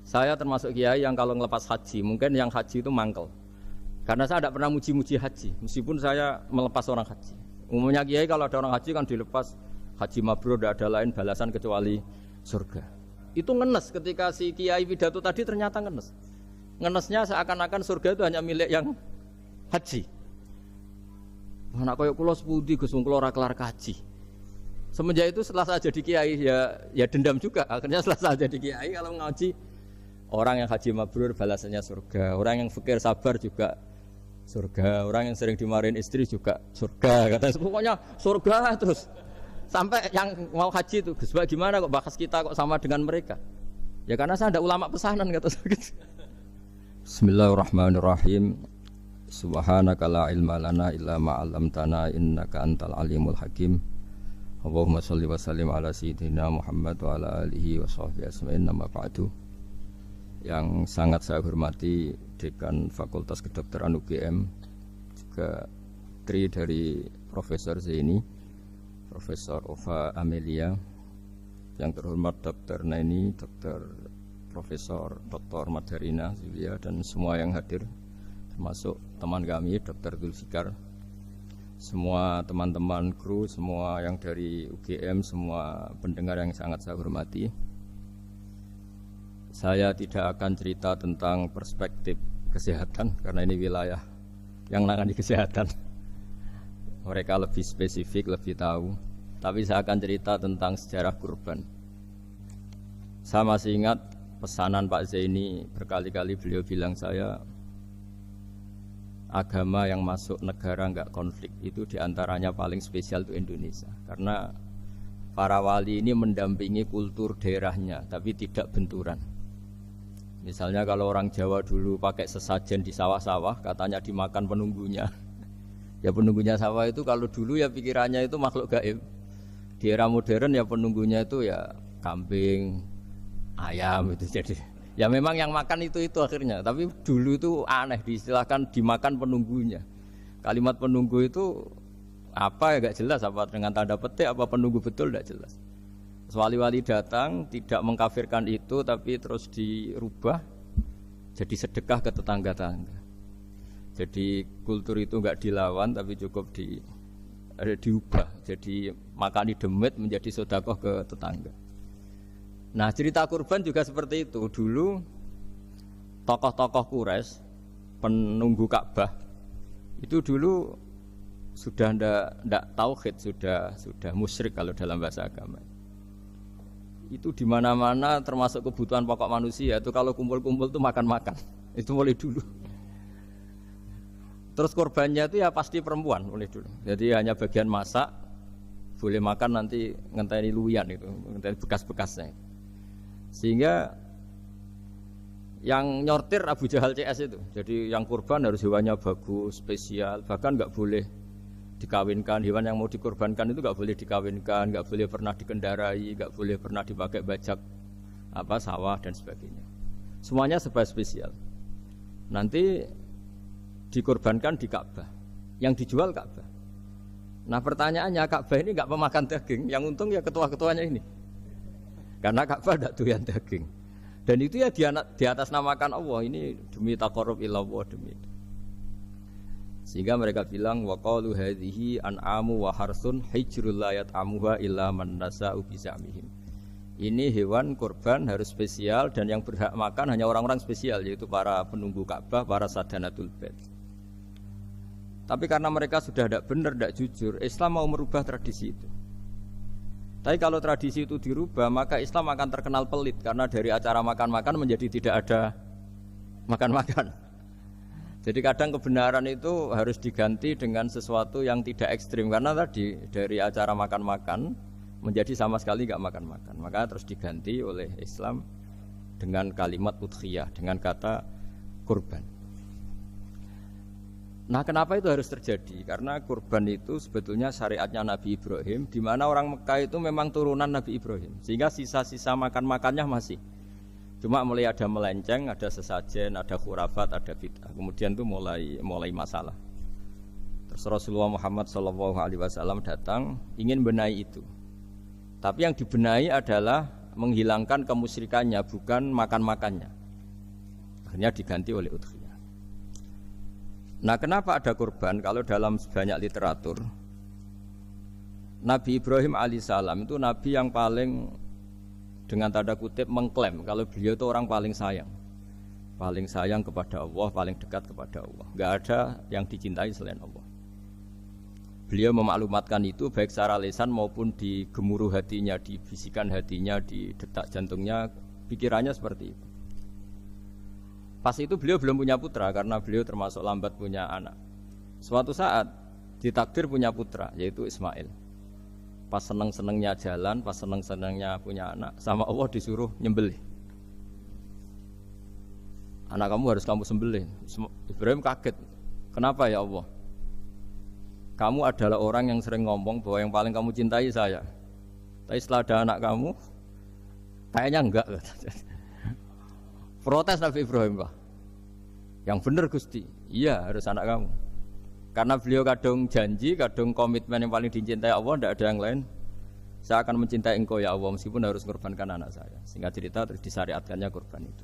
Saya termasuk kiai yang kalau ngelepas haji, mungkin yang haji itu mangkel. Karena saya tidak pernah muji-muji haji, meskipun saya melepas orang haji. Umumnya kiai kalau ada orang haji kan dilepas haji mabrur, tidak ada lain balasan kecuali surga. Itu ngenes ketika si kiai pidato tadi ternyata ngenes. Ngenesnya seakan-akan surga itu hanya milik yang haji. Anak koyok kulo sepudi Gus kulo ora kelar kaji. Semenjak itu setelah saya jadi kiai ya dendam juga. Akhirnya setelah saya jadi kiai kalau ngaji orang yang haji mabrur balasannya surga, orang yang fikir sabar juga surga, orang yang sering dimarahin istri juga surga. Katanya pokoknya surga terus. Sampai yang mau haji itu Gus gimana kok bahas kita kok sama dengan mereka? Ya karena saya ada ulama pesanan kata gitu. Bismillahirrahmanirrahim. Subhanaka la ilma lana illa ma 'allamtana innaka antal alimul hakim. Allahumma shalli wa sallim ala sayyidina Muhammad wa ala alihi wa sahbihi ajmain. Amma ba'du. Yang sangat saya hormati Dekan Fakultas Kedokteran UGM, juga tri dari Profesor Zaini, Profesor Ova Amelia, yang terhormat Dr. Naini, Dr. Profesor Dr. Madharina Zulia, dan semua yang hadir, termasuk teman kami Dr. Zulfikar, semua teman-teman kru, semua yang dari UGM, semua pendengar yang sangat saya hormati. Saya tidak akan cerita tentang perspektif kesehatan karena ini wilayah yang menangani kesehatan. Mereka lebih spesifik, lebih tahu. Tapi saya akan cerita tentang sejarah kurban. Saya masih ingat pesanan Pak Zaini, berkali-kali beliau bilang saya, agama yang masuk negara enggak konflik itu diantaranya paling spesial itu Indonesia. Karena para wali ini mendampingi kultur daerahnya, tapi tidak benturan. Misalnya kalau orang Jawa dulu pakai sesajen di sawah-sawah, katanya dimakan penunggunya. Ya penunggunya sawah itu kalau dulu ya pikirannya itu makhluk gaib. Di era modern ya penunggunya itu ya kambing, ayam itu jadi. Ya memang yang makan itu akhirnya. Tapi dulu itu aneh diistilahkan dimakan penunggunya. Kalimat penunggu itu apa ya gak jelas, apa dengan tanda petik apa penunggu betul gak jelas. Wali-wali datang tidak mengkafirkan itu, tapi terus dirubah jadi sedekah ke tetangga-tetangga. Jadi kultur itu enggak dilawan, tapi cukup diubah. Jadi makani demit menjadi sedekah ke tetangga. Nah cerita kurban juga seperti itu. Dulu tokoh-tokoh Quraisy, penunggu Ka'bah, itu dulu sudah ndak tauhid, sudah musyrik kalau dalam bahasa agama. Itu di mana-mana termasuk kebutuhan pokok manusia itu kalau kumpul-kumpul tuh makan-makan. Itu mulai dulu. Terus korbannya itu ya pasti perempuan mulai dulu. Jadi hanya bagian masak, boleh makan nanti ngenteni luwian itu, ngenteni bekas-bekasnya. Sehingga yang nyortir Abu Jahal CS itu. Jadi yang kurban harus hewannya bagus, spesial, bahkan nggak boleh dikawinkan. Hewan yang mau dikorbankan itu nggak boleh dikawinkan, nggak boleh pernah dikendarai, nggak boleh pernah dipakai bajak sawah dan sebagainya. Semuanya serba spesial. Nanti dikorbankan di Ka'bah, yang dijual Ka'bah. Nah pertanyaannya, Ka'bah ini nggak pemakan daging, yang untung ya ketua-ketuanya ini, karena Ka'bah tidak doyan daging. Dan itu ya di atas namakan Allah, ini demi taqarrub ilallah, demi itu. Sehingga mereka bilang waqalu hadhihi an'amu wa harsun hijrul la yat'amuha illa man nasa'u bi za'mihim. Ini hewan kurban harus spesial dan yang berhak makan hanya orang-orang spesial, yaitu para penunggu Ka'bah, para sadanatul bait. Tapi karena mereka sudah tidak benar, tidak jujur, Islam mau merubah tradisi itu. Tapi kalau tradisi itu dirubah, maka Islam akan terkenal pelit karena dari acara makan-makan menjadi tidak ada makan-makan. Jadi kadang kebenaran itu harus diganti dengan sesuatu yang tidak ekstrim, karena tadi dari acara makan-makan menjadi sama sekali nggak makan-makan. Maka terus diganti oleh Islam dengan kalimat udhiyah, dengan kata kurban. Nah kenapa itu harus terjadi? Karena kurban itu sebetulnya syariatnya Nabi Ibrahim, di mana orang Mekah itu memang turunan Nabi Ibrahim, sehingga sisa-sisa makan-makannya masih. Cuma mulai ada melenceng, ada sesajen, ada khurafat, ada bid'ah. Kemudian itu mulai masalah. Terus Rasulullah Muhammad SAW datang ingin benahi itu. Tapi yang dibenahi adalah menghilangkan kemusyrikannya, bukan makan-makannya. Akhirnya diganti oleh udhiyah. Nah, kenapa ada kurban? Kalau dalam banyak literatur, Nabi Ibrahim alaihissalam itu nabi yang paling dengan tanda kutip mengklaim kalau beliau itu orang paling sayang kepada Allah, paling dekat kepada Allah. Enggak ada yang dicintai selain Allah. Beliau memaklumatkan itu baik secara lisan maupun di gemuruh hatinya, di bisikan hatinya, di detak jantungnya, pikirannya seperti itu. Pas itu beliau belum punya putra karena beliau termasuk lambat punya anak. Suatu saat ditakdir punya putra yaitu Ismail. Pas seneng-senengnya jalan, pas seneng-senengnya punya anak, sama Allah disuruh nyembelih. Anak kamu harus kamu sembelih. Ibrahim kaget. Kenapa ya Allah? Kamu adalah orang yang sering ngomong bahwa yang paling kamu cintai saya. Tapi setelah ada anak kamu, kayaknya enggak. Protes Nabi Ibrahim, Pak. Yang benar Gusti, iya harus anak kamu. Karena beliau kadung janji, kadung komitmen yang paling dicintai Allah, tidak ada yang lain. Saya akan mencintai engkau ya Allah meskipun harus mengorbankan anak saya. Sehingga cerita terus disyariatkannya kurban itu.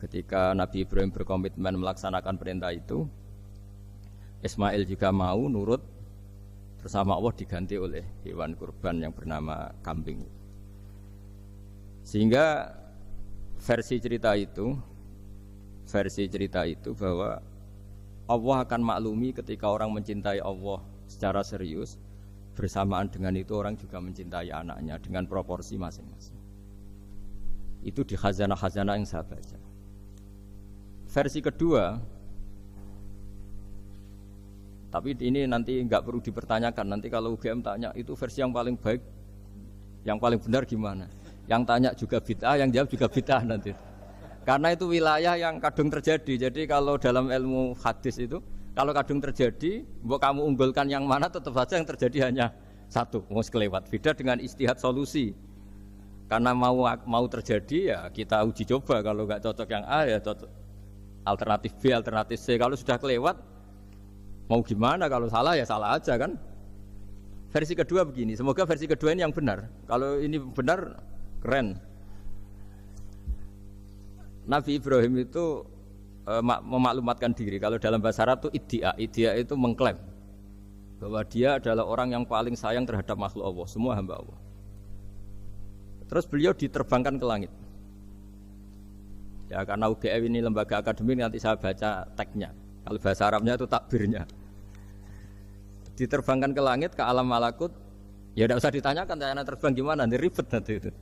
Ketika Nabi Ibrahim berkomitmen melaksanakan perintah itu, Ismail juga mau nurut, bersama Allah diganti oleh hewan kurban yang bernama kambing. Sehingga versi cerita itu bahwa Allah akan maklumi ketika orang mencintai Allah secara serius, bersamaan dengan itu orang juga mencintai anaknya dengan proporsi masing-masing. Itu di khazanah-khazanah yang saya baca. Versi kedua, tapi ini nanti nggak perlu dipertanyakan. Nanti kalau UGM tanya itu versi yang paling baik, yang paling benar gimana? Yang tanya juga bid'ah, yang jawab juga bid'ah nanti. Karena itu wilayah yang kadung terjadi. Jadi kalau dalam ilmu hadis itu, kalau kadung terjadi, mbok kamu unggulkan yang mana, tetap saja yang terjadi hanya satu, mau kelewat. Beda dengan istihad solusi. Karena mau terjadi ya kita uji coba. Kalau nggak cocok yang A ya cocok alternatif B, alternatif C. Kalau sudah kelewat, mau gimana? Kalau salah ya salah aja kan. Versi kedua begini. Semoga versi kedua ini yang benar. Kalau ini benar, keren. Nabi Ibrahim itu memaklumatkan diri. Kalau dalam bahasa Arab itu iddia itu mengklaim bahwa dia adalah orang yang paling sayang terhadap makhluk Allah, semua hamba Allah. Terus beliau diterbangkan ke langit. Ya karena UGM ini lembaga akademik, nanti saya baca teksnya. Kalau bahasa Arabnya itu takbirnya. Diterbangkan ke langit, ke alam malakut. Ya tidak usah ditanyakan, tanya terbang gimana, nanti ribet nanti itu.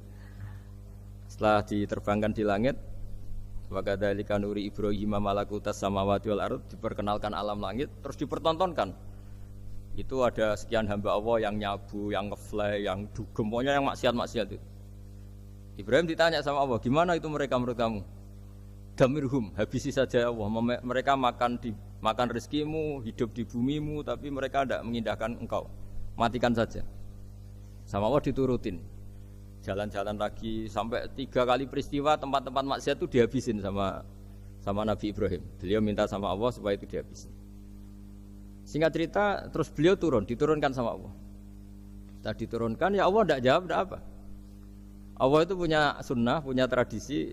Setelah diterbangkan di langit, wa kadzalika nuri Ibrahim malakutas samawati wal ardh, diperkenalkan alam langit, terus dipertontonkan. Itu ada sekian hamba Allah yang nyabu, yang ngefly, yang dugem, pokoknya yang maksiat-maksiat itu. Ibrahim ditanya sama Allah, gimana itu mereka menurut kamu? Damirhum, habisi saja Allah. Mereka makan rezekimu, hidup di bumimu, tapi mereka tidak mengindahkan engkau. Matikan saja. Sama Allah diturutin. Jalan-jalan lagi sampai 3 kali peristiwa tempat-tempat maksiat itu dihabisin sama Nabi Ibrahim. Beliau minta sama Allah supaya itu dihabisin. Singkat cerita, terus beliau diturunkan sama Allah. Setelah diturunkan, ya Allah tidak jawab, tidak apa. Allah itu punya sunnah, punya tradisi.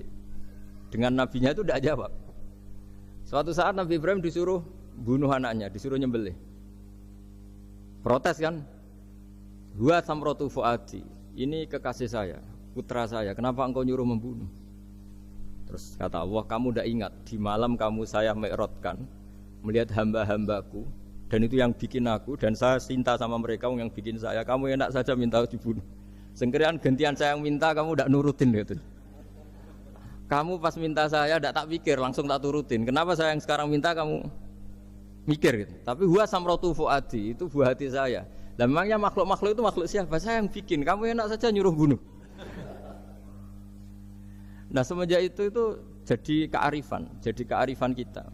Dengan nabinya itu tidak jawab. Suatu saat Nabi Ibrahim disuruh bunuh anaknya, disuruh nyembelih. Protes kan? Huwa samratu fuadi. Ini kekasih saya, putra saya. Kenapa engkau nyuruh membunuh? Terus kata Allah, kamu tidak ingat di malam kamu saya mi'rajkan melihat hamba-hambaku, dan itu yang bikin aku, dan saya cinta sama mereka yang bikin saya. Kamu enak saja minta dibunuh. Sengkerian gantian saya yang minta, kamu tidak nurutin gitu. Kamu pas minta saya tidak tak pikir, langsung tak turutin. Kenapa saya yang sekarang minta kamu mikir gitu. Tapi huwa samratu fuadi, itu buah hati saya. Lah memangnya makhluk-makhluk itu makhluk siapa? Saya yang bikin. Kamu enak saja nyuruh bunuh. Nah semenjak itu jadi kearifan kita.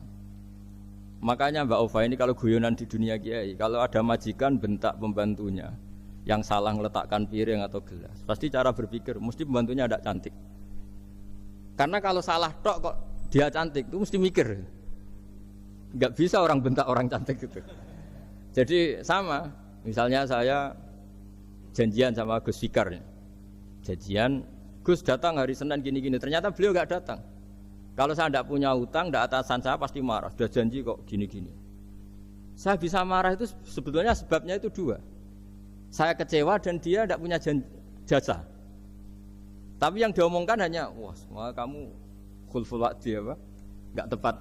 Makanya Mbak Ova ini kalau guyonan di dunia kiai, kalau ada majikan bentak pembantunya yang salah meletakkan piring atau gelas, pasti cara berpikir mesti pembantunya ada cantik. Karena kalau salah tok kok dia cantik, itu mesti mikir. Enggak bisa orang bentak orang cantik gitu. Jadi sama, misalnya saya janjian sama Gus Fikar. Janjian, Gus datang hari Senin gini-gini, ternyata beliau enggak datang. Kalau saya tidak punya utang, tidak atasan saya pasti marah. Sudah janji kok gini-gini. Saya bisa marah itu sebetulnya sebabnya itu dua. Saya kecewa dan dia tidak punya jasa. Tapi yang diomongkan hanya, wah kamu khulful wa'di apa? Enggak tepat.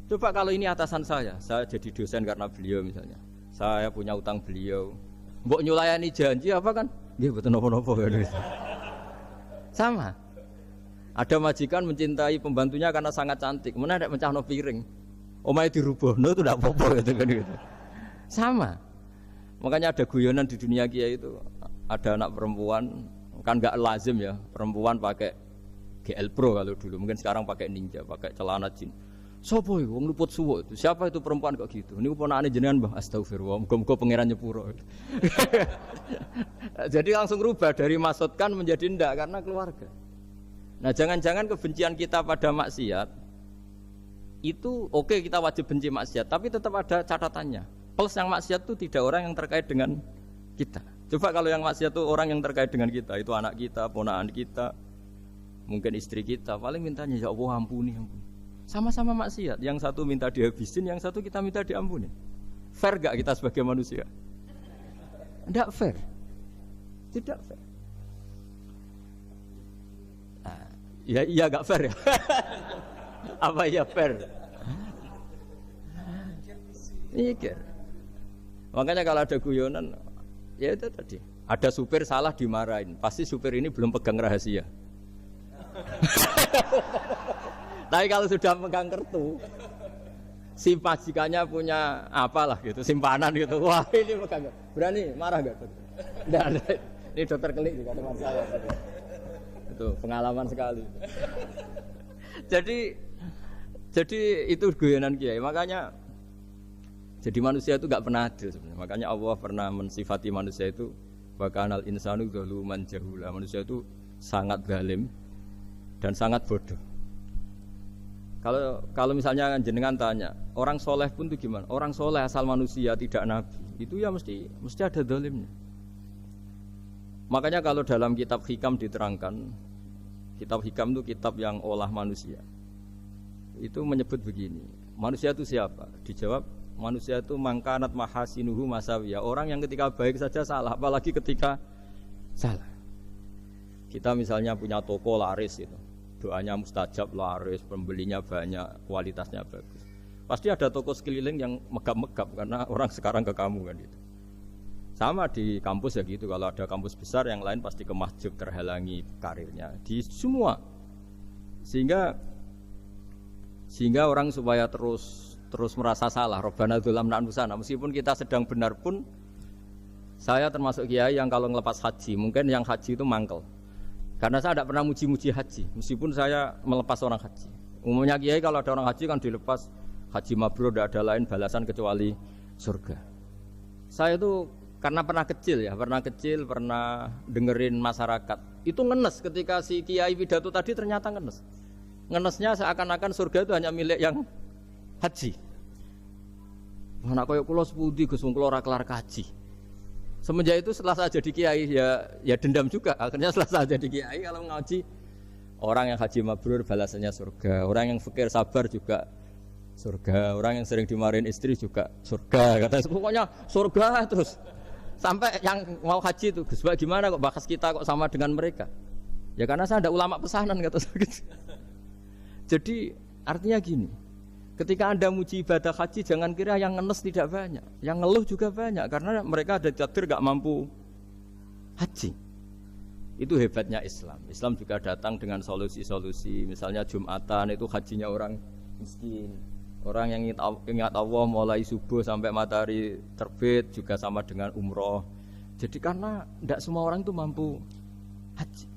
Coba kalau ini atasan saya jadi dosen karena beliau misalnya. Saya punya utang beliau. Mbok nyulayani janji apa kan? Nggih mboten napa-napa kan. Sama. Ada majikan mencintai pembantunya karena sangat cantik, mana ada mencahno piring. Omahe dirubahno itu ndak apa-apa gitu kan gitu. Sama. Makanya ada guyonan di dunia kiai itu, ada anak perempuan kan enggak lazim ya, perempuan pakai GL Pro kalau dulu, mungkin sekarang pakai Ninja, pakai celana jin. Sopo iku wong luput suwo itu? Siapa itu perempuan kok gitu? Niku ponakane jenengan, Mbah. Astagfirullah, muga-muga pangeran nyepuro. Jadi langsung rubah dari maksudkan menjadi ndak karena keluarga. Nah, jangan-jangan kebencian kita pada maksiat itu oke, kita wajib benci maksiat, tapi tetap ada catatannya. Plus yang maksiat itu tidak orang yang terkait dengan kita. Coba kalau yang maksiat itu orang yang terkait dengan kita, itu anak kita, ponakan kita, mungkin istri kita, paling mintanya ya Allah ampuni. Sama-sama maksiat, yang satu minta dihabisin, yang satu kita minta diampuni. Fair gak kita sebagai manusia? Tidak fair. Tidak fair. Nah, iya gak fair ya? Apa ya fair? Mikir. Makanya kalau ada guyonan, ya itu tadi. Ada supir salah dimarahin, pasti supir ini belum pegang rahasia. Tapi kalau sudah pegang kartu, si majikannya punya apalah gitu, simpanan gitu. Wah ini pegang, berani marah gak? Tidak ada. Ini dokter kelik juga teman saya. Itu pengalaman sekali. Jadi itu guyonan kiai. Makanya jadi manusia itu gak pernah adil sebenarnya. Makanya Allah pernah mensifati manusia itu wa kanal insanu dzaluman jahula. Manusia itu sangat zalim dan sangat bodoh. Kalau misalnya jenengan tanya, orang soleh pun itu gimana? Orang soleh asal manusia tidak nabi, itu ya mesti ada zalimnya. Makanya kalau dalam kitab hikam diterangkan, kitab hikam itu kitab yang olah manusia. Itu menyebut begini, manusia itu siapa? Dijawab, manusia itu mangkanat mahasinuhu masawiyah. Orang yang ketika baik saja salah, apalagi ketika salah. Kita misalnya punya toko laris itu, doanya mustajab, laris, pembelinya banyak, kualitasnya bagus. Pasti ada toko sekeliling yang megap-megap karena orang sekarang ke kamu kan itu. Sama di kampus ya gitu, kalau ada kampus besar yang lain pasti ke masjid, terhalangi karirnya di semua. Sehingga orang supaya terus merasa salah, Rabbana dzalamna anfusana, meskipun kita sedang benar pun. Saya termasuk kiai yang kalau ngelepas haji, mungkin yang haji itu mangkel. Karena saya tidak pernah muji-muji haji, meskipun saya melepas orang haji. Umumnya kiai kalau ada orang haji kan dilepas haji mabrur, tidak ada lain balasan kecuali surga. Saya itu karena pernah kecil, pernah dengerin masyarakat. Itu ngenes ketika si kiai pidato tadi ternyata ngenes. Ngenesnya seakan-akan surga itu hanya milik yang haji. Anak koyok kulo sepudi Gus wong kulo ora kelar kaji. Semenjak itu setelah saya jadi kiai ya dendam juga. Akhirnya setelah saya jadi kiai kalau ngaji orang yang haji mabrur balasannya surga, orang yang fakir sabar juga surga, orang yang sering dimarahin istri juga surga. Katanya pokoknya surga terus. Sampai yang mau haji itu, Gus gimana kok bahas kita kok sama dengan mereka? Ya karena saya ada ulama pesanan kata saya gitu. Jadi artinya gini. Ketika Anda muji ibadah haji, jangan kira yang ngenes tidak banyak, yang ngeluh juga banyak, karena mereka ada takdir gak mampu haji. Itu hebatnya Islam. Islam juga datang dengan solusi-solusi, misalnya Jumatan itu hajinya orang miskin, orang yang ingat Allah mulai subuh sampai matahari terbit juga sama dengan umroh. Jadi karena tidak semua orang itu mampu haji.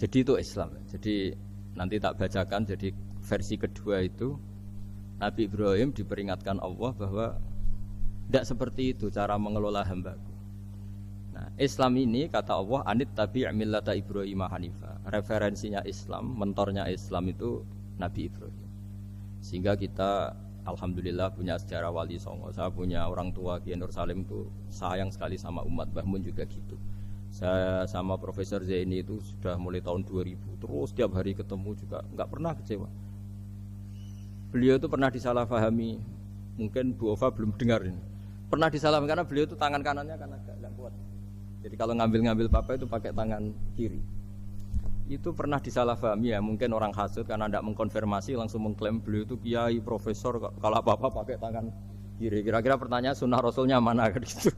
Jadi itu Islam. Jadi nanti tak bacakan, jadi versi kedua itu Nabi Ibrahim diperingatkan Allah bahwa tidak seperti itu cara mengelola hambaku. Nah, Islam ini kata Allah anit tabi' millata Ibrahim hanifa. Referensinya Islam, mentornya Islam itu Nabi Ibrahim. Sehingga kita alhamdulillah punya sejarah wali songo. Saya punya orang tua Kiai Nur Salim itu sayang sekali sama umat, Mbah Mun juga gitu. Saya sama Profesor Zaini itu sudah mulai tahun 2000, terus tiap hari ketemu juga nggak pernah kecewa. Beliau itu pernah disalahpahami, mungkin Bu Ova belum dengar ini. Pernah disalahpahami karena beliau itu tangan kanannya kan agak kuat. Jadi kalau ngambil papa itu pakai tangan kiri. Itu pernah disalahpahami ya, mungkin orang hasud karena tidak mengkonfirmasi langsung mengklaim beliau itu kiai profesor, kalau apa-apa pakai tangan kiri. Kira-kira pertanyaan sunnah rasulnya mana kan gitu.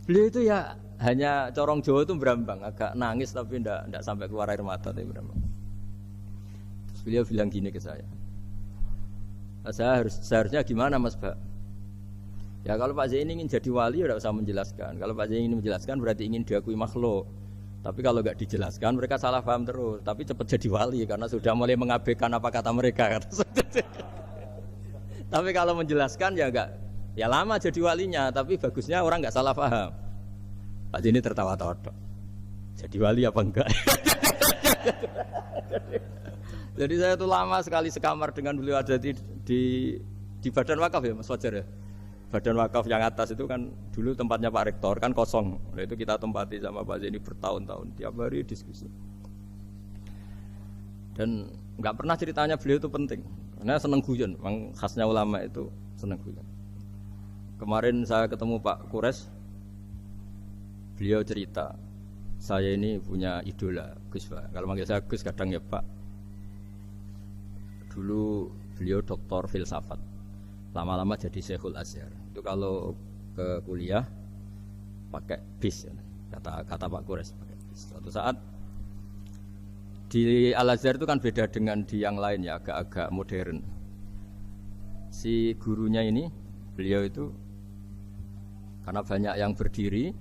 Beliau itu ya hanya corong Jawa itu berambang, agak nangis tapi tidak sampai keluar air mata tapi berambang. Terus beliau bilang gini ke saya seharusnya gimana Mas Pak? Ya kalau Pak Zaini ingin jadi wali ya tidak usah menjelaskan. Kalau Pak Zaini ingin menjelaskan berarti ingin diakui makhluk. Tapi kalau nggak dijelaskan mereka salah paham terus. Tapi cepat jadi wali karena sudah mulai mengabaikan apa kata mereka. Tapi kalau menjelaskan ya enggak, ya lama jadi walinya. Tapi bagusnya orang nggak salah paham. Pak Zaini tertawa-tawa. Jadi wali apa enggak? Jadi saya tuh lama sekali sekamar dengan beliau ada di Badan Wakaf ya Mas Fajar ya. Badan Wakaf yang atas itu kan dulu tempatnya Pak Rektor kan kosong. Nah, itu kita tempati sama Pak Zaini bertahun-tahun tiap hari diskusi. Dan nggak pernah ceritanya beliau itu penting. Karena seneng guyon, memang khasnya ulama itu seneng guyon. Kemarin saya ketemu Pak Kures, beliau cerita, saya ini punya idola Gus Pak. Kalau manggil saya Gus kadang ya Pak. Dulu beliau doktor filsafat. Lama-lama jadi Syekhul Azhar. Itu kalau ke kuliah pakai bis ya. Kata Pak Kures pakai bis. Suatu saat di Al Azhar itu kan beda dengan di yang lain ya, agak-agak modern. Si gurunya ini beliau itu karena banyak yang berdiri,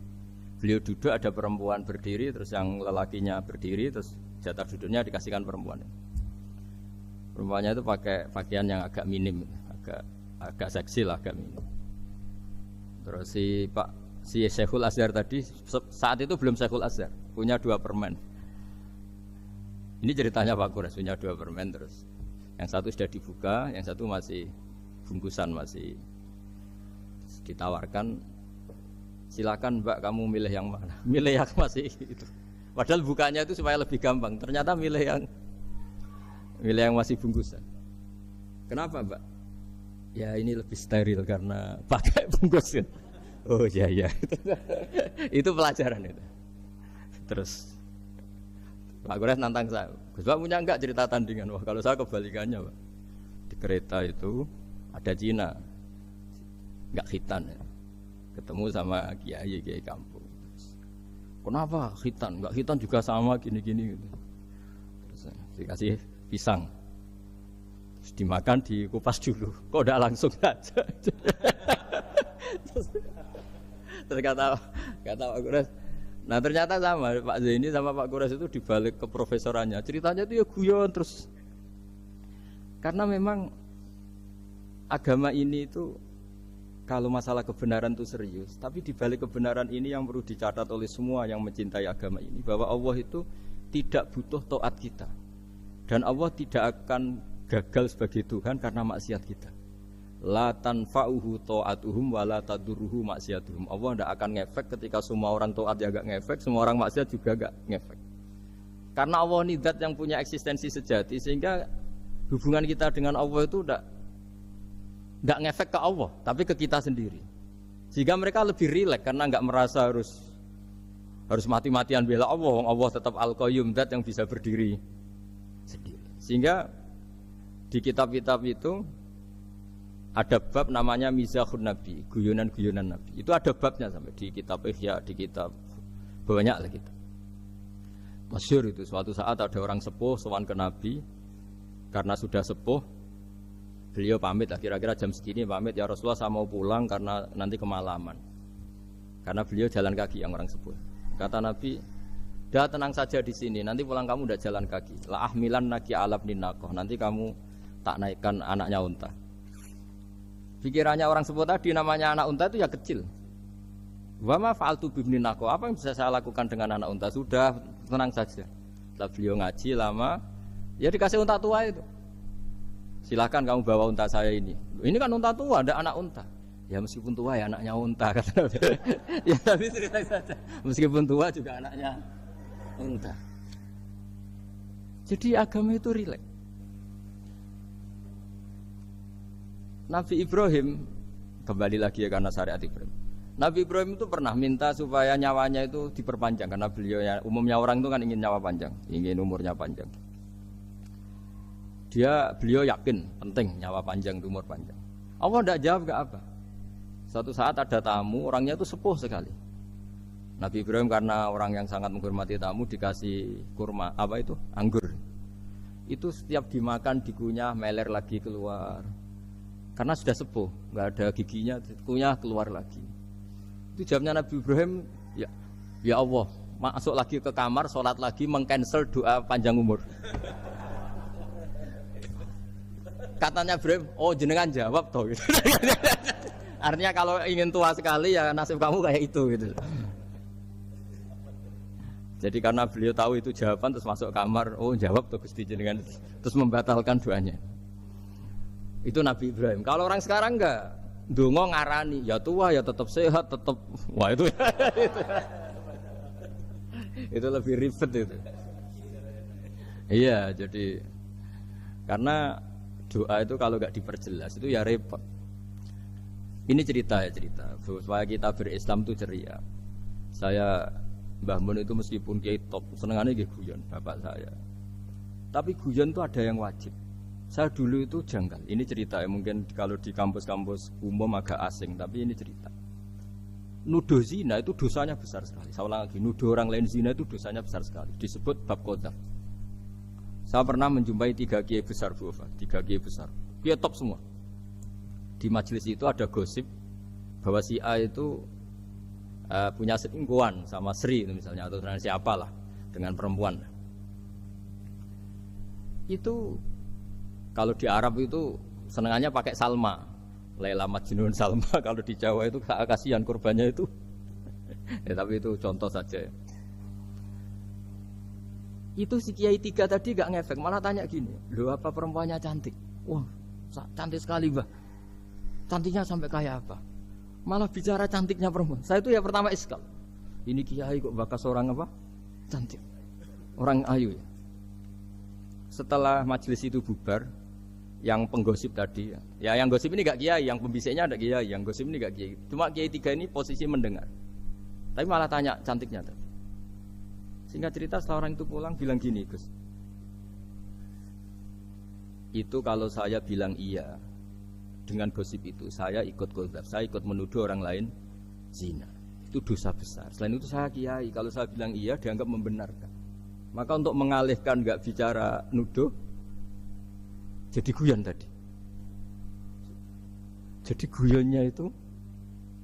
beliau duduk ada perempuan berdiri, terus yang lelakinya berdiri, terus jatah duduknya dikasihkan perempuan. Perempuannya itu pakai pakaian yang agak minim, agak seksi lah, agak minim. Terus si Syekhul Azhar tadi saat itu belum Syekhul Azhar, punya 2 permen. Ini ceritanya Pak Kures punya 2 permen, terus yang satu sudah dibuka, yang satu masih bungkusan, masih ditawarkan. Silakan Mbak kamu milih yang mana? Milih yang masih itu. Padahal bukanya itu supaya lebih gampang. Ternyata milih yang masih bungkusan. Kenapa Mbak? Ya ini lebih steril karena pakai bungkusan. Oh iya. Itu pelajaran itu. Terus Pak Kures nantang saya. Gus Pak punya enggak cerita tandingan? Wah kalau saya kebalikannya Pak. Di kereta itu ada Cina, enggak khitan ya. Ketemu sama kiai kampung. Terus, kenapa khitan? Enggak khitan juga sama gini-gini gitu. Terus dikasih pisang. Terus dimakan, dikupas dulu. Kok udah langsung aja. Terus kata Pak Kures, nah ternyata sama Pak Zaini sama Pak Kures itu dibalik ke profesorannya. Ceritanya itu ya guyon terus. Karena memang agama ini itu kalau masalah kebenaran itu serius. Tapi dibalik kebenaran ini yang perlu dicatat oleh semua yang mencintai agama ini, bahwa Allah itu tidak butuh taat kita. Dan Allah tidak akan gagal sebagai Tuhan karena maksiat kita. La tanfa'uhu ta'atuhum wa la tadurruhu maksiatuhum. Allah tidak akan ngefek ketika semua orang taat ya gak ngefek, semua orang maksiat juga gak ngefek. Karena Allah ini zat yang punya eksistensi sejati, sehingga hubungan kita dengan Allah itu tidak ngefek ke Allah, tapi ke kita sendiri. Sehingga mereka lebih rileks karena nggak merasa harus mati-matian bela Allah. Allah tetap Al-Qayyum, zat yang bisa berdiri sendiri. Sehingga di kitab-kitab itu ada bab namanya Mizahun Nabi, guyonan-guyonan Nabi. Itu ada babnya sampai di kitab Ihya, di kitab banyak lah kita. Masyhur itu suatu saat ada orang sepuh sowan ke Nabi karena sudah sepuh. Beliau pamit lah, kira-kira jam segini pamit, ya Rasulullah saya mau pulang karena nanti kemalaman. Karena beliau jalan kaki yang orang sepuh. Kata Nabi, dah tenang saja di sini, nanti pulang kamu udah jalan kaki. La ahmilan naki alab ninakoh, nanti kamu tak naikkan anaknya unta. Pikirannya orang sepuh tadi namanya anak unta itu ya kecil. Wa ma fa'altu bibninakoh, apa yang bisa saya lakukan dengan anak unta? Sudah tenang saja. Setelah beliau ngaji lama, ya dikasih unta tua itu. Silakan kamu bawa unta saya ini. Ini kan unta tua, ada anak unta. Ya meskipun tua ya anaknya unta kata Nabi. Ya tapi cerita saja. Meskipun tua juga anaknya unta. Jadi agama itu rileks. Nabi Ibrahim kembali lagi ya karena syariat Ibrahim. Nabi Ibrahim itu pernah minta supaya nyawanya itu diperpanjang karena beliau umumnya orang itu kan ingin nyawa panjang, ingin umurnya panjang. Beliau yakin penting nyawa panjang, umur panjang. Allah tidak jawab enggak apa. Suatu saat ada tamu, orangnya itu sepuh sekali. Nabi Ibrahim karena orang yang sangat menghormati tamu dikasih kurma, apa itu? Anggur. Itu setiap dimakan dikunyah meler lagi keluar. Karena sudah sepuh, enggak ada giginya, dikunyah keluar lagi. Itu jawabnya Nabi Ibrahim, ya Allah, masuk lagi ke kamar, sholat lagi, mengcancel doa panjang umur. Katanya Ibrahim, oh jenengan jawab toh gitu. Artinya kalau ingin tua sekali ya nasib kamu kayak itu gitu. Jadi karena beliau tahu itu jawaban terus masuk kamar, oh jawab toh Gusti jenengan, terus membatalkan doanya. Itu Nabi Ibrahim. Kalau orang sekarang enggak, ndonga ngarani, ya tua ya tetap sehat, tetap wah itu. Itu lebih ribet itu. Iya, jadi karena doa itu kalau nggak diperjelas itu ya repot. Ini cerita supaya kita berislam itu ceria. Saya Mbah Mun itu meskipun kiai top senengannya nggih guyon bapak saya. Tapi guyon itu ada yang wajib. Saya dulu itu janggal. Ini cerita ya mungkin kalau di kampus-kampus umum agak asing, tapi ini cerita. Nuduh zina itu dosanya besar sekali. Saya ulang lagi, nuduh orang lain zina itu dosanya besar sekali. Disebut bab qadzaf. Saya pernah menjumpai 3 kiai besar Bu Ofa, 3 kiai besar. Kiai top semua. Di majelis itu ada gosip bahwa si A itu punya selingkuhan sama Sri itu misalnya atau dengan siapalah dengan perempuan. Itu kalau di Arab itu senengannya pakai Salma, Laila Majnun Salma. Kalau di Jawa itu kasihan korbannya itu. Ya, tapi itu contoh saja. Itu si Kiai 3 tadi gak ngefek, malah tanya gini, loh apa perempuannya cantik? Wah cantik sekali Mbah. Cantiknya sampai kayak apa? Malah bicara cantiknya perempuan. Saya itu ya pertama iskal. Ini Kiai kok bakas orang apa? Cantik. Orang ayu ya. Setelah majelis itu bubar, yang penggosip tadi ya yang gosip ini gak Kiai, yang pembisiknya ada Kiai, yang gosip ini gak Kiai. Cuma Kiai 3 ini posisi mendengar. Tapi malah tanya cantiknya tadi. Singkat cerita setelah orang itu pulang bilang gini, Gus. Itu kalau saya bilang iya dengan gosip itu, saya ikut qadzaf, saya ikut menuduh orang lain zina. Itu dosa besar. Selain itu saya kiai, kalau saya bilang iya dianggap membenarkan. Maka untuk mengalihkan enggak bicara nuduh, jadi guyon tadi. Jadi guyonnya itu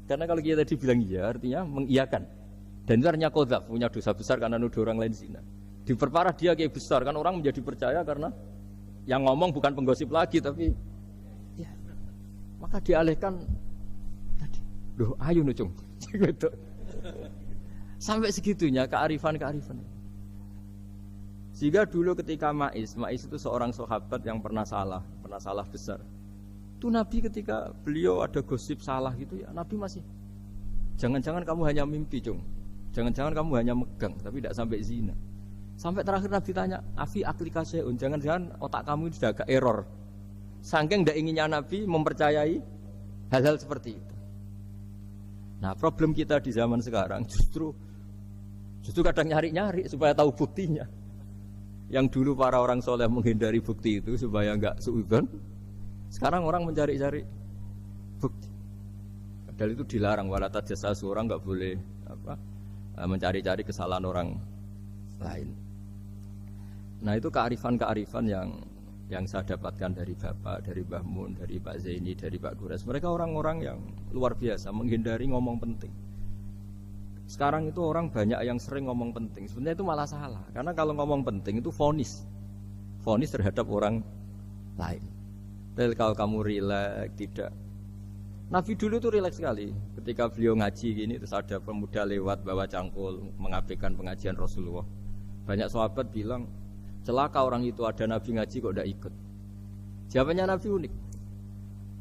karena kalau kita tadi bilang iya artinya mengiyakan. Dan itu artinya qadzaf, punya dosa besar karena nuduh orang lain zina. Diperparah dia kayak besar kan orang menjadi percaya karena yang ngomong bukan penggosip lagi tapi ya. Maka dialihkan tadi. Loh, ayo nucung. Gitu. Sampai segitunya kearifan. Sehingga dulu ketika Ma'is itu seorang sahabat yang pernah salah besar. Itu Nabi ketika beliau ada gosip salah gitu ya, Nabi masih jangan-jangan kamu hanya mimpi, Cung. Jangan-jangan kamu hanya megang tapi tidak sampai zina. Sampai terakhir Nabi tanya, "Afi aklika syai'un?" Jangan-jangan otak kamu itu sudah agak error. Saking tidak inginnya Nabi mempercayai hal-hal seperti itu. Nah, problem kita di zaman sekarang justru kadang nyari-nyari supaya tahu buktinya. Yang dulu para orang soleh menghindari bukti itu supaya enggak suudzon. Sekarang orang mencari-cari bukti. Padahal itu dilarang, wala tajassasu, orang enggak boleh mencari-cari kesalahan orang lain. Nah, itu kearifan-kearifan yang saya dapatkan dari Bapak, dari Mbah Mun, dari Pak Zaini, dari Pak Gures. Mereka orang-orang yang luar biasa menghindari ngomong penting. Sekarang itu orang banyak yang sering ngomong penting. Sebenarnya itu malah salah. Karena kalau ngomong penting itu vonis terhadap orang lain. Tapi kalau kamu rileks, tidak. Nabi dulu itu rileks sekali. Ketika beliau ngaji gini, terus ada pemuda lewat bawa cangkul mengabaikan pengajian Rasulullah. Banyak sahabat bilang, celaka orang itu ada Nabi ngaji kok tidak ikut. Jawabannya Nabi unik.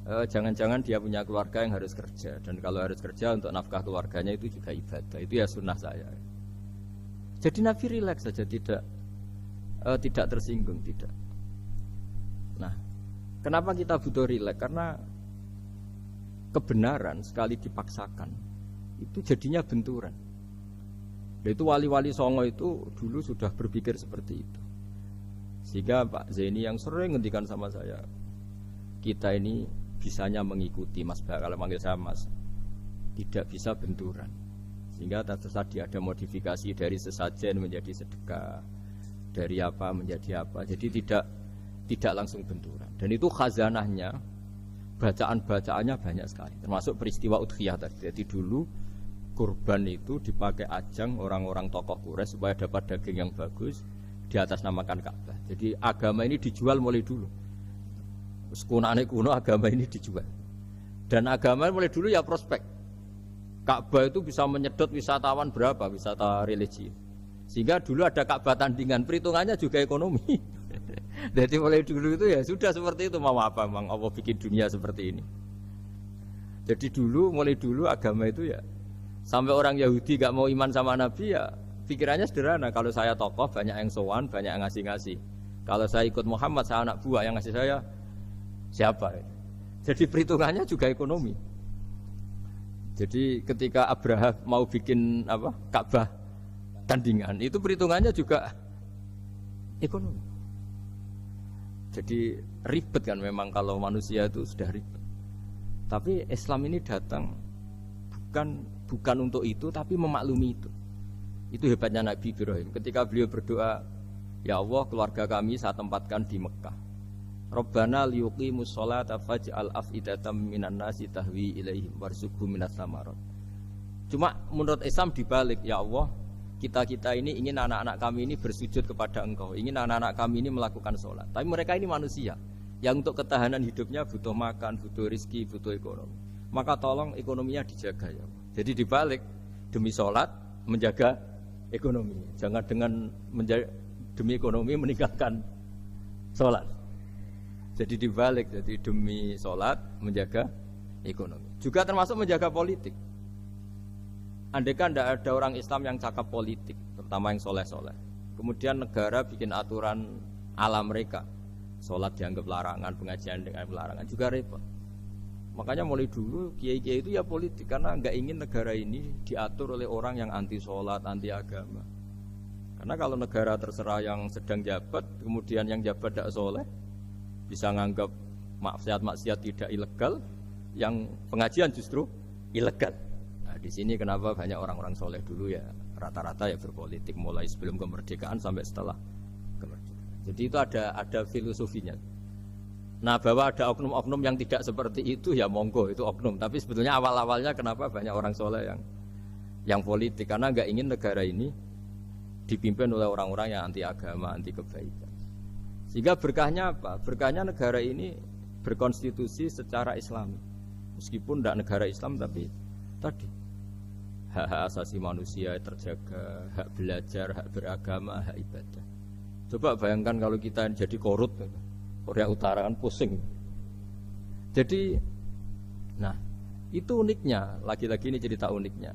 jangan-jangan dia punya keluarga yang harus kerja, dan kalau harus kerja untuk nafkah keluarganya itu juga ibadah. Itu ya sunnah saya. Jadi Nabi rileks saja, tidak tersinggung, tidak. Nah, kenapa kita butuh rileks? Karena kebenaran sekali dipaksakan itu jadinya benturan. Dan itu wali-wali Songo itu dulu sudah berpikir seperti itu. Sehingga Pak Zaini yang sering ngendikan sama saya, kita ini bisanya mengikuti Mas Bah, kalau manggil saya Mas, tidak bisa benturan. Sehingga tadi ada modifikasi dari sesajen menjadi sedekah, dari apa menjadi apa. Jadi tidak langsung benturan. Dan itu khazanahnya, bacaan-bacaannya banyak sekali. Termasuk peristiwa Udhiyah tadi. Jadi dulu kurban itu dipakai ajang orang-orang tokoh Quraisy supaya dapat daging yang bagus, di atas namakan Ka'bah. Jadi agama ini dijual mulai dulu. Kuno agama ini dijual. Dan agama mulai dulu ya prospek. Ka'bah itu bisa menyedot wisatawan berapa, wisata religi. Sehingga dulu ada Ka'bah tandingan, perhitungannya juga ekonomi. Jadi mulai dulu itu ya sudah seperti itu, mau apa Mang Allah bikin dunia seperti ini. Jadi mulai dulu agama itu ya, sampai orang Yahudi gak mau iman sama Nabi ya pikirannya sederhana. Kalau saya tokoh banyak yang sowan, banyak yang ngasih-ngasih. Kalau saya ikut Muhammad, saya anak buah, yang ngasih saya siapa? Jadi perhitungannya juga ekonomi. Jadi ketika Abraham mau bikin Ka'bah tandingan, itu perhitungannya juga ekonomi. Jadi ribet kan memang kalau manusia itu sudah ribet. Tapi Islam ini datang bukan untuk itu, tapi memaklumi itu. Itu hebatnya Nabi Ibrahim. Ketika beliau berdoa, ya Allah, keluarga kami saya tempatkan di Mekah. Rabbana liyuqimus sholata faj'al af'idatam minan nasi tahwi ilaihim warzuqhum minas samarat. Cuma menurut Islam dibalik, ya Allah, kita ini ingin anak-anak kami ini bersujud kepada Engkau, ingin anak-anak kami ini melakukan sholat. Tapi mereka ini manusia yang untuk ketahanan hidupnya butuh makan, butuh rizki, butuh ekonomi. Maka tolong ekonominya dijaga ya Allah. Jadi dibalik, demi sholat menjaga ekonomi. Jangan dengan demi ekonomi meninggalkan sholat. Jadi dibalik, jadi demi sholat menjaga ekonomi. Juga termasuk menjaga politik. Andaikan tidak ada orang Islam yang cakap politik, terutama yang soleh-soleh, kemudian negara bikin aturan ala mereka, sholat dianggap larangan, pengajian dengan larangan, juga repot. Makanya mulai dulu kiai-kiai itu ya politik, karena nggak ingin negara ini diatur oleh orang yang anti sholat, anti agama. Karena kalau negara terserah yang sedang jabat, kemudian yang jabat tidak soleh, bisa nganggap maksiat-maksiat tidak ilegal, yang pengajian justru ilegal. Nah, di sini kenapa banyak orang-orang soleh dulu ya rata-rata ya berpolitik, mulai sebelum kemerdekaan sampai setelah kemerdekaan. Jadi itu ada filosofinya. Nah, bahwa ada oknum-oknum yang tidak seperti itu ya monggo, itu oknum. Tapi sebetulnya awal-awalnya kenapa banyak orang soleh yang politik, karena nggak ingin negara ini dipimpin oleh orang-orang yang anti agama, anti kebaikan. Sehingga berkahnya apa? Berkahnya negara ini berkonstitusi secara Islami. Meskipun tidak negara Islam, tapi tadi hak-hak asasi manusia terjaga, hak belajar, hak beragama, hak ibadah. Coba bayangkan kalau kita jadi korut, Korea Utara kan pusing. Jadi, nah itu uniknya, lagi-lagi ini cerita uniknya.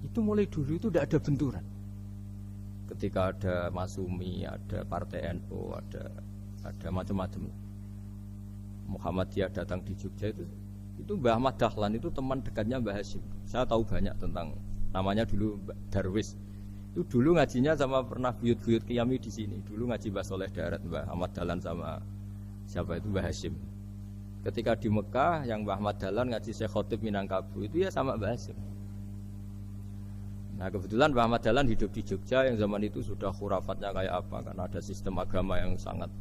Itu mulai dulu itu tidak ada benturan. Ketika ada Masumi, ada Partai NU, ada macam-macam. Muhammadiyah datang di Jogja itu Mbah Ahmad Dahlan itu teman dekatnya Mbah Hasyim. Saya tahu banyak tentang, namanya dulu Darwis. Itu dulu ngajinya sama pernah buyut-buyut Qiyami di sini. Dulu ngaji Mbah Soleh Darat, Mbah Ahmad Dahlan sama siapa itu Mbah Hasyim. Ketika di Mekah yang Mbah Ahmad Dahlan ngaji Syekh Khotib Minangkabau itu ya sama Mbah Hasyim. Nah kebetulan Mbah Ahmad Dahlan hidup di Jogja yang zaman itu sudah khurafatnya kayak apa, karena ada sistem agama yang sangat,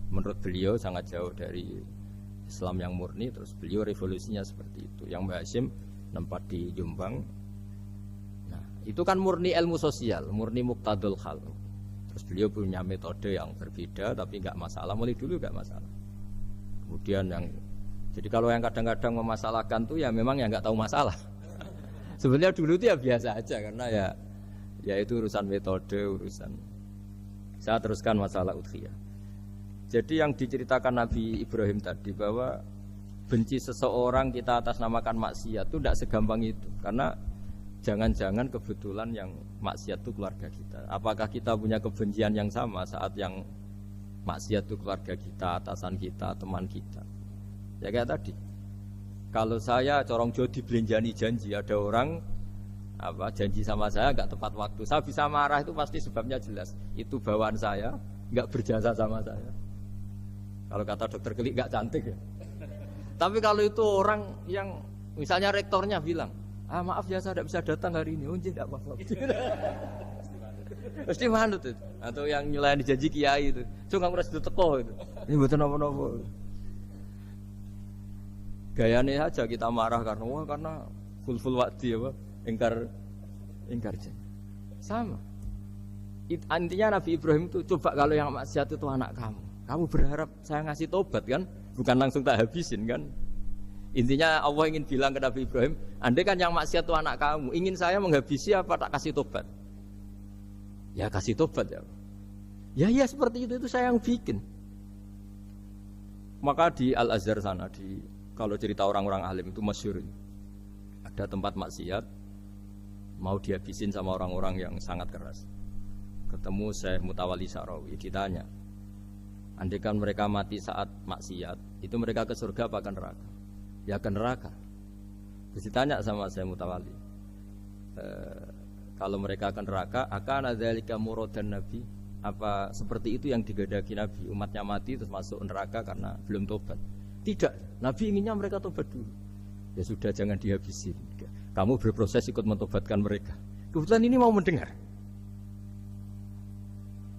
menurut beliau sangat jauh dari Islam yang murni. Terus beliau revolusinya seperti itu. Yang Mbah Hasyim nempat di Jombang. Nah itu kan murni ilmu sosial, murni muqtadul hal. Terus beliau punya metode yang berbeda, tapi nggak masalah, mulai dulu nggak masalah. Kemudian jadi kalau yang kadang-kadang memasalahkan tuh ya memang yang nggak tahu masalah. Sebenarnya dulu itu ya biasa aja, karena ya itu urusan metode, urusan. Saya teruskan masalah udhiyah. Jadi yang diceritakan Nabi Ibrahim tadi, bahwa benci seseorang kita atas namakan maksiat itu tidak segampang itu. Karena jangan-jangan kebetulan yang maksiat itu keluarga kita. Apakah kita punya kebencian yang sama saat yang maksiat itu keluarga kita, atasan kita, teman kita? Ya kayak tadi. Kalau saya corong Jawa dibelenjani janji, ada orang janji sama saya nggak tepat waktu, saya bisa marah, itu pasti sebabnya jelas. Itu bawaan saya nggak berjasa sama saya. Kalau kata dokter Kelik nggak cantik ya. Tapi kalau itu orang yang misalnya rektornya bilang, maaf ya saya tidak bisa datang hari ini, tidak apa-apa. Pasti manut itu. Atau yang nyulayani janji kiai itu, cuma ngurus itu teko itu. Ini betul apa-apa. Gayanya aja kita marah karena full waktu ya, ingkar janji. Sama. Intinya Nabi Ibrahim itu coba kalau yang maksiat itu anak kamu berharap saya ngasih tobat kan, bukan langsung tak habisin kan. Intinya Allah ingin bilang ke Nabi Ibrahim, andai kan yang maksiat itu anak kamu, ingin saya menghabisi apa tak kasih tobat? Ya kasih tobat ya. Ya seperti itu saya yang bikin. Maka di Al Azhar sana kalau cerita orang-orang alim itu masyhur. Ada tempat maksiat mau dihabisin sama orang-orang yang sangat keras. Ketemu Syekh Mutawalli Sa'rawi, ditanya, andai kan mereka mati saat maksiat, itu mereka ke surga apa ke neraka? Ya ke neraka. Terus ditanya sama Syekh Mutawalli, kalau mereka ke neraka, akan adzalika muradan Nabi? Apa seperti itu yang digadaki Nabi? Umatnya mati terus masuk neraka karena belum tobat? Tidak, Nabi inginnya mereka tobat dulu. Ya sudah, jangan dihabisin. Kamu berproses ikut mentobatkan mereka. Kebetulan ini mau mendengar.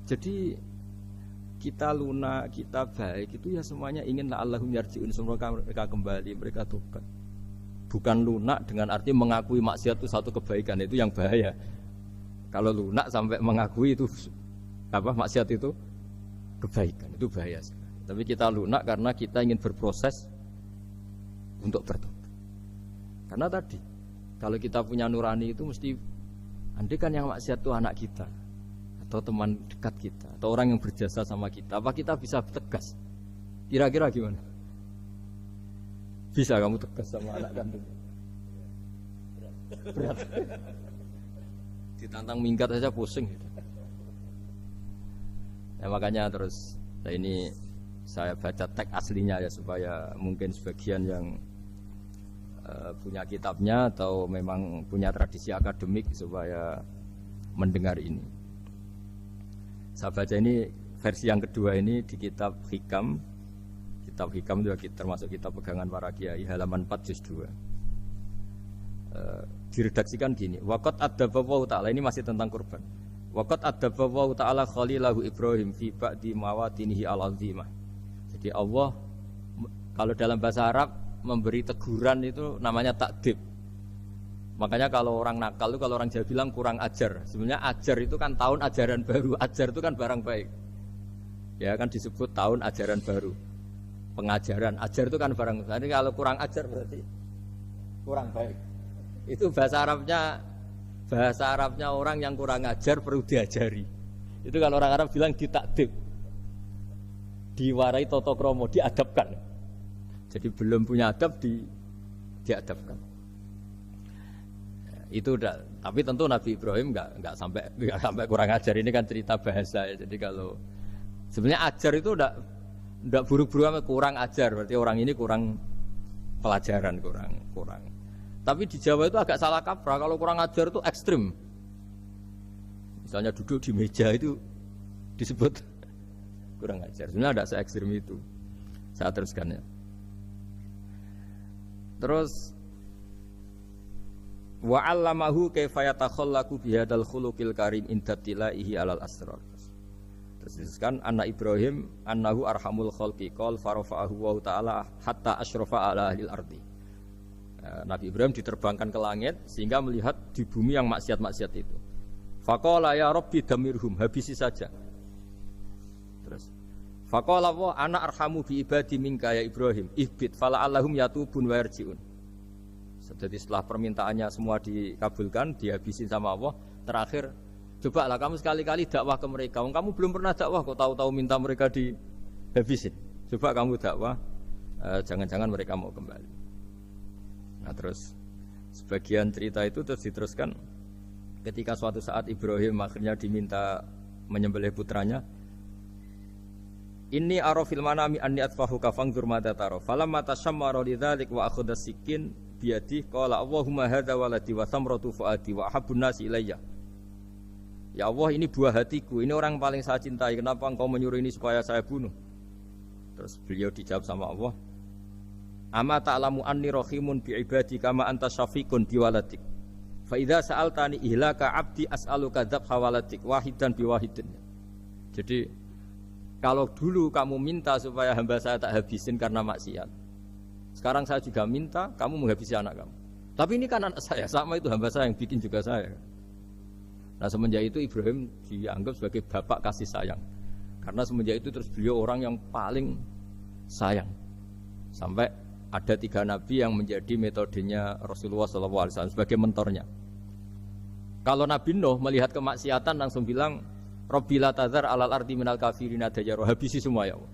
Jadi kita lunak, kita baik itu ya semuanya ingin la'allahum yarji'un, semoga mereka kembali, mereka tobat. Bukan lunak dengan arti mengakui maksiat itu satu kebaikan, itu yang bahaya. Kalau lunak sampai mengakui itu maksiat itu kebaikan, itu bahaya sekali. Tapi kita lunak karena kita ingin berproses untuk bertobat. Karena tadi kalau kita punya nurani itu mesti, andai kan yang maksiat itu anak kita atau teman dekat kita atau orang yang berjasa sama kita, apa kita bisa tegas? Kira-kira gimana? Bisa kamu tegas sama anak kandung? Berat. Ditantang minggat saja pusing gitu. Ya makanya terus ini saya baca teks aslinya ya, supaya mungkin sebagian yang punya kitabnya atau memang punya tradisi akademik supaya mendengar ini. Saya baca ini versi yang kedua ini di kitab Hikam. Kitab Hikam juga termasuk kitab pegangan para kiai, halaman 4 juz 2. Diredaksikan gini, waqat adzaballahu ta'ala, ini masih tentang kurban. Waqat adzaballahu ta'ala khalilahu Ibrahim fi ba'di mawatinihi al-azimah. Jadi Allah kalau dalam bahasa Arab memberi teguran itu namanya takdib. Makanya kalau orang nakal itu, kalau orang Jawa bilang kurang ajar. Sebenarnya ajar itu kan tahun ajaran baru. Ajar itu kan barang baik. Ya kan disebut tahun ajaran baru. Pengajaran, ajar itu kan barang baik. Jadi kalau kurang ajar berarti kurang baik. Itu bahasa Arabnya orang yang kurang ajar perlu diajari. Itu kalau orang Arab bilang ditakdib. Diwarai toto kromo, diadabkan. Jadi belum punya adab diadabkan. Itu udah, tapi tentu Nabi Ibrahim nggak sampai kurang ajar. Ini kan cerita bahasa ya. Jadi kalau sebenarnya ajar itu udah buruk-buruk amat, kurang ajar berarti orang ini kurang pelajaran, kurang. Tapi di Jawa itu agak salah kaprah. Kalau kurang ajar itu ekstrim. Misalnya duduk di meja itu disebut kurang ajar. Sebenarnya tidak se-ekstrim itu. Saya teruskan ya. Terus wa 'allamahu kaifa yatakhallaqu bihadzal khuluqil karim inda tilaihi alal asrar. Terus disebutkan anak Ibrahim annahu arhamul khalqi qol farafa'ahu wa ta'ala hatta asyrafa ala ahlil ardi. Nabi Ibrahim diterbangkan ke langit sehingga melihat di bumi yang maksiat-maksiat itu. Faqala ya rabbi damirhum, habisi saja. Terus faqala wa ana arhamu bi ibadi minka ya Ibrahim ihbit fala'allahum yatubun wa yarji'un. Jadi setelah permintaannya semua dikabulkan, dihabisin sama Allah, terakhir cobalah kamu sekali-kali dakwah ke mereka. Kamu belum pernah dakwah kok tahu-tahu minta mereka dihabisin. Coba kamu dakwah jangan-jangan mereka mau kembali. Nah terus sebagian cerita itu terus diteruskan ketika suatu saat Ibrahim akhirnya diminta menyembelih putranya. Inni arafil manami anni atfahu kafang dzurmata taro. Falamma tashammara lidzalik wa akhadha sikin biyadi qala Allahumma hadza waladi wa thamratu fuadi wa habbun nasi ilayya. Ya Allah, ini buah hatiku, ini orang paling saya cintai. Kenapa engkau menyuruh ini supaya saya bunuh? Terus beliau dijawab sama Allah, Ama ta'lamu anni rahimun bi ibadi kama anta syafiqun bi waladik. Fa idza sa'altani ihlaka 'abdi as'aluka dzabha waladik wahidan bi wahidin. Jadi kalau dulu kamu minta supaya hamba saya tak habisin karena maksiat, sekarang saya juga minta kamu menghabisi anak kamu. Tapi ini kan anak saya, sama itu hamba saya yang bikin juga saya. Nah semenjak itu Ibrahim dianggap sebagai bapak kasih sayang. Karena semenjak itu terus beliau orang yang paling sayang. Sampai ada 3 nabi yang menjadi metodenya Rasulullah SAW sebagai mentornya. Kalau Nabi Nuh melihat kemaksiatan langsung bilang, Rabbi la tadzar alal ardi minal kafirina dayyaru, habisi semua ya Allah.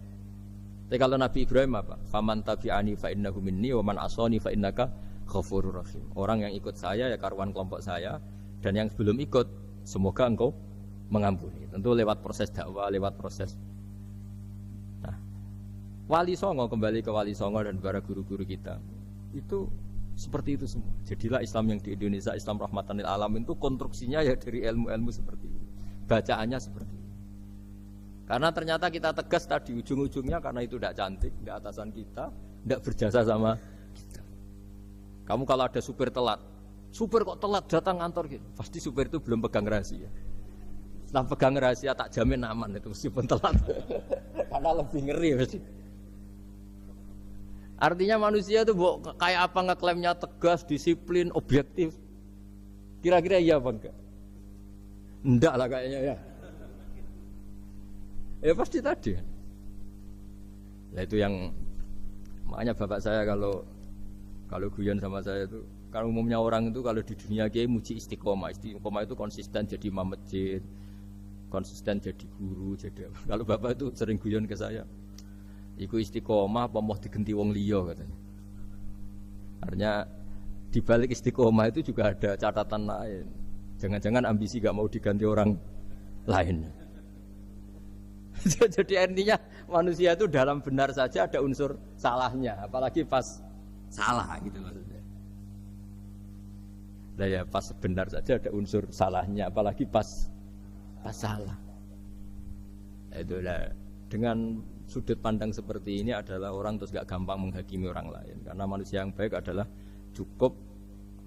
Tapi kalau Nabi Ibrahim apa? Faman tabi'ani fa innahu minni wa man asani fa innaka ghafurur rahim. Orang yang ikut saya ya karuan kelompok saya, dan yang sebelum ikut semoga engkau mengampuni. Tentu lewat proses dakwah, lewat proses. Nah, Wali Songo, kembali ke Wali Songo dan para guru-guru kita, itu seperti itu semua. Jadilah Islam yang di Indonesia, Islam rahmatan lil alamin itu konstruksinya ya dari ilmu-ilmu seperti itu. Bacaannya seperti itu. Karena ternyata kita tegas tadi ujung-ujungnya karena itu tidak cantik, tidak atasan kita, tidak berjasa sama kita. Kamu kalau ada supir telat, supir kok telat datang kantor gitu, pasti supir itu belum pegang rahasia. Setelah pegang rahasia tak jamin aman itu meskipun telat. Karena lebih ngeri pasti. Artinya manusia itu kayak apa ngeklaimnya tegas, disiplin, objektif. Kira-kira iya apa enggak? Enggak lah kayaknya ya. Ya pasti tadi. Nah itu yang makanya bapak saya kalau guyon sama saya itu, kalau umumnya orang itu kalau di dunia kiai muji istiqomah. Istiqomah itu konsisten jadi imam masjid, konsisten jadi guru, jadi apa. Kalau bapak itu sering guyon ke saya, iku istiqomah apa mau digenti wong liya katanya. Artinya di balik istiqomah itu juga ada catatan lain. Jangan-jangan ambisi gak mau diganti orang lain. Jadi artinya manusia itu dalam benar saja ada unsur salahnya, apalagi pas salah gitu maksudnya. Nah ya pas benar saja ada unsur salahnya, apalagi pas salah. Itulah dengan sudut pandang seperti ini adalah orang terus gak gampang menghakimi orang lain. Karena manusia yang baik adalah cukup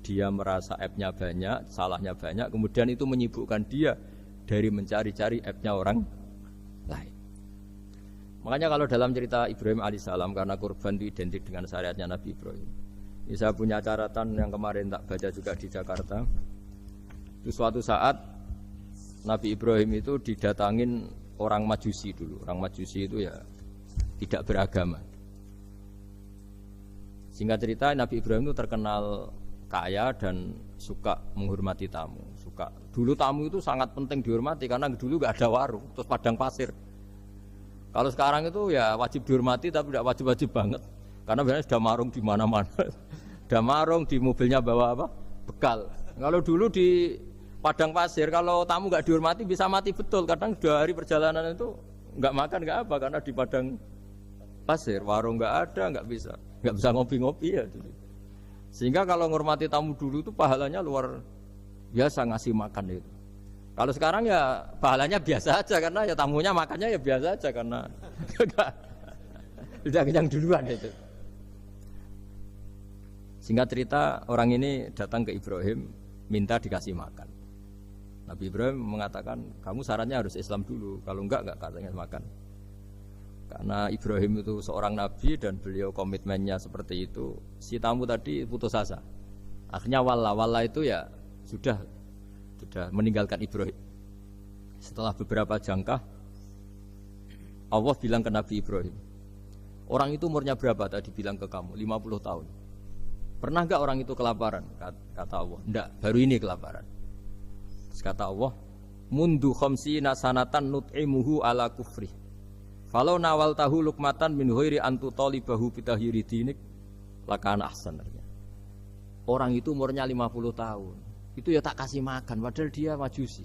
dia merasa aibnya banyak, salahnya banyak, kemudian itu menyibukkan dia dari mencari-cari aibnya orang lain. Makanya kalau dalam cerita Ibrahim alaihissalam, karena kurban itu identik dengan syariatnya Nabi Ibrahim. Ini saya punya catatan yang kemarin tak baca juga di Jakarta. Itu suatu saat Nabi Ibrahim itu didatangin orang Majusi dulu. Orang Majusi itu ya tidak beragama. Singkat cerita Nabi Ibrahim itu terkenal kaya dan suka menghormati tamu. Dulu tamu itu sangat penting dihormati karena dulu nggak ada warung, terus padang pasir. Kalau sekarang itu ya wajib dihormati tapi tidak wajib-wajib banget. Karena biasanya sudah marung di mana-mana. Sudah marung di mobilnya bawa apa? Bekal. Kalau dulu di padang pasir kalau tamu nggak dihormati bisa mati betul. Kadang 2 hari perjalanan itu nggak makan nggak apa karena di padang pasir warung nggak ada, nggak bisa ngopi-ngopi ya. Sehingga kalau menghormati tamu dulu itu pahalanya luar biasa ngasih makan itu. Kalau sekarang ya pahalanya biasa aja karena ya tamunya makannya ya biasa aja karena sudah kenyang duluan itu. Singkat cerita orang ini datang ke Ibrahim minta dikasih makan. Nabi Ibrahim mengatakan kamu syaratnya harus Islam dulu, kalau enggak katanya makan. Karena Ibrahim itu seorang nabi dan beliau komitmennya seperti itu, si tamu tadi putus asa. Akhirnya walla itu ya sudah meninggalkan Ibrahim. Setelah beberapa jangkah Allah bilang ke Nabi Ibrahim, orang itu umurnya berapa tadi bilang ke kamu? 50 tahun. Pernah enggak orang itu kelaparan? Kata Allah, enggak, baru ini kelaparan. Terus kata Allah, mundu khamsina sanatan nut'imuhu ala kufri Falau nawal tahu lukmatan min ghairi antu talibahu bitahiri dinik lakana ahsan. Orang itu umurnya 50 tahun. Itu ya tak kasih makan padahal dia majusi.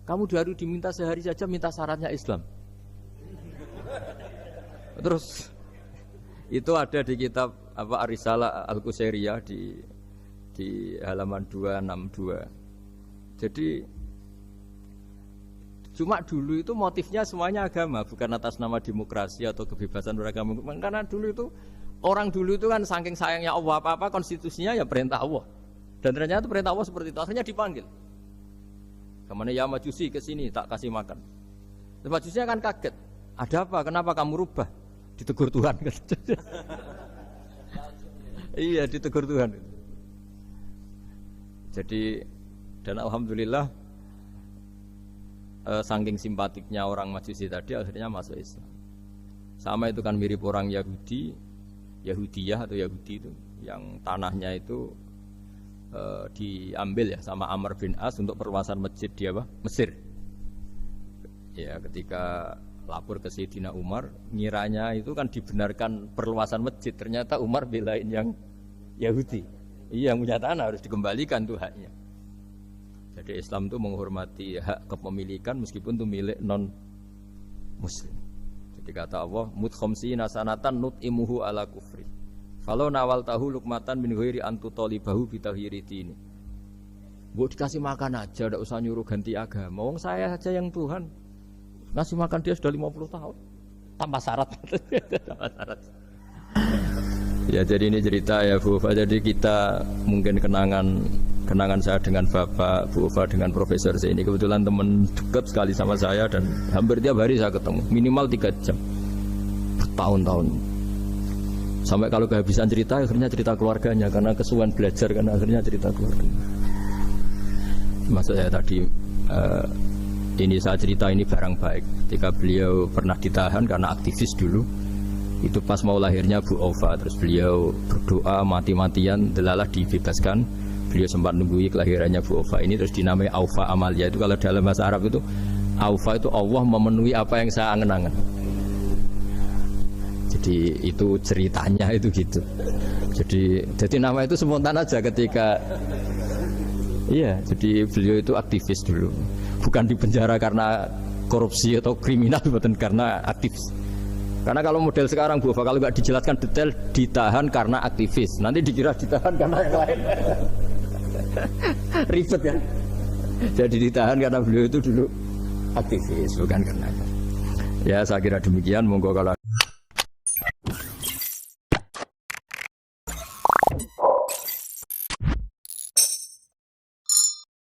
Kamu baru diminta sehari saja minta syaratnya Islam. Terus itu ada di kitab apa Ar-Risalah Al-Qusairiyah di halaman 262. Jadi cuma dulu itu motifnya semuanya agama, bukan atas nama demokrasi atau kebebasan beragama. Karena dulu itu orang dulu itu kan saking sayangnya Allah apa-apa konstitusinya ya perintah Allah. Dan ternyata perintah Allah seperti itu. Akhirnya dipanggil. Kemana ya majusi ke sini tak kasih makan. Dan majusinya kan kaget. Ada apa? Kenapa kamu rubah? Ditegur Tuhan. Iya ditegur Tuhan. Jadi dan alhamdulillah saking simpatiknya orang majusi tadi akhirnya masuk Islam. Sama itu kan mirip orang Yahudiyah atau Yahudi itu yang tanahnya itu diambil ya sama Amr bin As untuk perluasan masjid di apa? Mesir. Ya ketika lapor ke Sayyidina Umar, ngiranya itu kan dibenarkan perluasan masjid, ternyata Umar belain yang Yahudi. Iya, yang punya tanah harus dikembalikan tuh haknya. Jadi Islam itu menghormati hak kepemilikan meskipun itu milik non muslim. Jadi kata Allah, mut khamsina sanatan nut'imuhu ala kufri. Kalau nawal tahu lukmatan min ghairi antu talibahu bitahiri dini. Mbok dikasih makan aja, ndak usah nyuruh ganti agama. Wong saya saja yang Tuhan ngasih makan dia sudah 50 tahun tanpa syarat. Tanpa syarat. Ya jadi ini cerita ya Bu Ufa. Jadi kita mungkin kenangan saya dengan Bapak, Bu Ufa dengan Profesor saya ini kebetulan teman dekat sekali sama saya dan hampir tiap hari saya ketemu minimal 3 jam bertahun-tahun. Sampai kalau kehabisan cerita akhirnya cerita keluarganya karena kesuwan belajar karena akhirnya cerita keluarga. Maksud saya tadi ini saya cerita ini barang baik. Ketika beliau pernah ditahan karena aktivis dulu. Itu pas mau lahirnya Bu Aufa, terus beliau berdoa mati-matian, delalah dibebaskan. Beliau sempat nunggui kelahirannya Bu Aufa ini, terus dinamai Aufa Amalia. Itu kalau dalam bahasa Arab itu Aufa itu Allah memenuhi apa yang saya angen-angen. Jadi itu ceritanya itu gitu. Jadi nama itu spontan aja ketika iya, jadi beliau itu aktivis dulu. Bukan di penjara karena korupsi atau kriminal, bukan karena aktivis. Karena kalau model sekarang Bu Ufa, kalau nggak dijelaskan detail ditahan karena aktivis, nanti dikira ditahan karena yang lain. Ribet kan? Jadi ditahan karena beliau itu dulu aktivis, bukan karena. Ya saya kira demikian. Monggo kalau